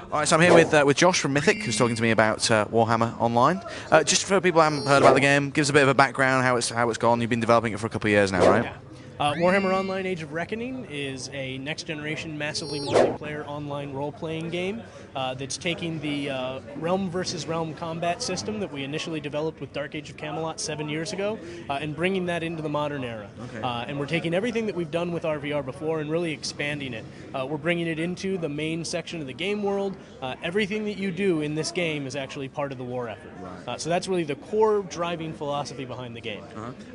All right, so I'm here with Josh from Mythic, who's talking to me about Warhammer Online. Just for people who haven't heard about the game, give us a bit of a background, how it's gone. You've been developing it for a couple of years now, right? Yeah. Warhammer Online Age of Reckoning is a next-generation, massively multiplayer online role-playing game that's taking the realm versus realm combat system that we initially developed with Dark Age of Camelot 7 years ago and bringing that into the modern era. Okay. And we're taking everything that we've done with RVR before and really expanding it. We're bringing it into the main section of the game world. Everything that you do in this game is actually part of the war effort. Right. So that's really the core driving philosophy behind the game.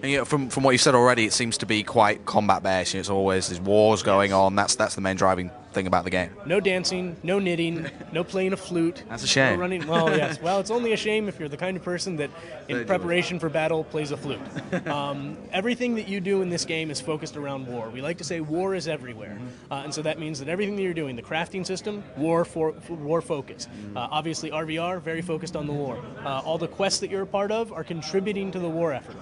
And you know, from what you said already, it seems to be quite combat based. It's always there's wars going on. That's the main driving thing about the game. No dancing, no knitting, no playing a flute. That's a shame. No running. Well, yes. Well, it's only a shame if you're the kind of person that, in preparation for battle, plays a flute. Everything that you do in this game is focused around war. We like to say war is everywhere, and so that means that everything that you're doing, the crafting system, war focused. Obviously, RVR very focused on the war. All the quests that you're a part of are contributing to the war effort.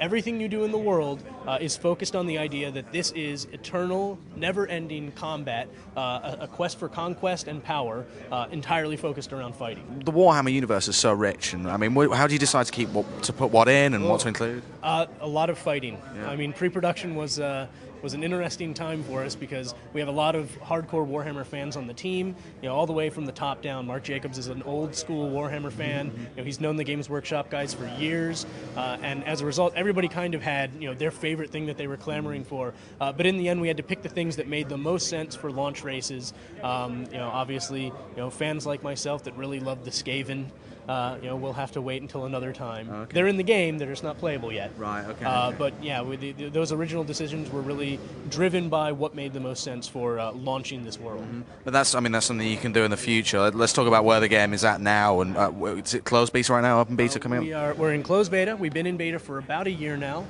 Everything you do in the world is focused on the idea that this is eternal, never-ending combat. A quest for conquest and power, entirely focused around fighting. The Warhammer universe is so rich, and I mean, how do you decide to put what in and what to include? A lot of fighting. Yeah. I mean, pre-production was an interesting time for us because we have a lot of hardcore Warhammer fans on the team. You know, all the way from the top down. Mark Jacobs is an old school Warhammer fan. You know, he's known the Games Workshop guys for years, and as a result, everybody kind of had their favorite thing that they were clamoring for. But in the end, we had to pick the things that made the most sense for launch races. Obviously, fans like myself that really love the Skaven. We'll have to wait until another time. Okay. They're in the game, they're just not playable yet. Right. Okay. But yeah, those original decisions were really driven by what made the most sense for launching this world. But that's something you can do in the future. Let's talk about where the game is at now. And is it closed beta right now? Open beta coming up? We're in closed beta. We've been in beta for about a year now.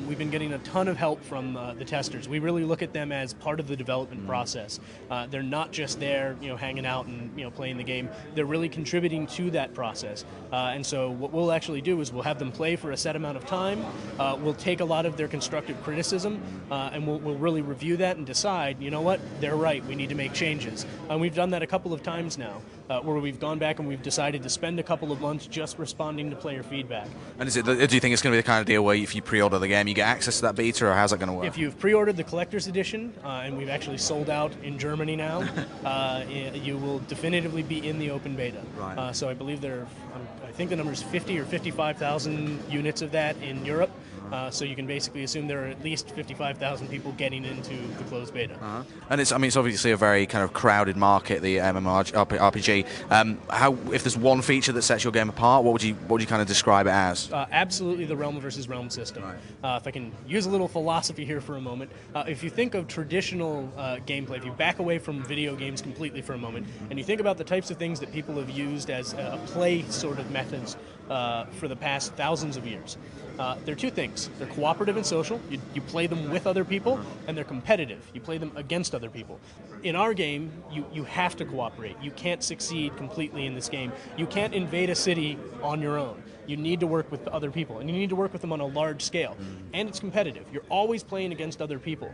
We've been getting a ton of help from the testers. We really look at them as part of the development process. They're not just there, hanging out and playing the game. They're really contributing to that process. And so what we'll actually do is we'll have them play for a set amount of time. We'll take a lot of their constructive criticism, and we'll really review that and decide, you know what, they're right. We need to make changes. And we've done that a couple of times now, where we've gone back and we've decided to spend a couple of months just responding to player feedback. And do you think it's going to be the kind of deal where if you pre-order the game, you get access to that beta, or how's that going to work? If you've pre-ordered the collector's edition, and we've actually sold out in Germany now, you will definitively be in the open beta. Right. So I believe I think the number is 50 or 55,000 units of that in Europe. So you can basically assume there are at least 55,000 people getting into the closed beta. And it's obviously a very kind of crowded market, the MMORPG. If there's one feature that sets your game apart, what would you kind of describe it as? Absolutely the realm versus realm system. Right. If I can use a little philosophy here for a moment, if you think of traditional gameplay, if you back away from video games completely for a moment, and you think about the types of things that people have used as a play sort of methods for the past thousands of years. They're two things. They're cooperative and social. You play them with other people, and they're competitive. You play them against other people. In our game, you have to cooperate. You can't succeed completely in this game. You can't invade a city on your own. You need to work with other people, and you need to work with them on a large scale. And it's competitive. You're always playing against other people.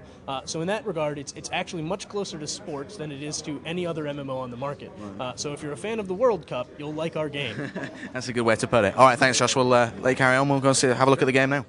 So in that regard, it's actually much closer to sports than it is to any other MMO on the market. So if you're a fan of the World Cup, you'll like our game. That's a good way to put it. All right, thanks, Josh. We'll let you carry on. We'll go and have a look at the game now.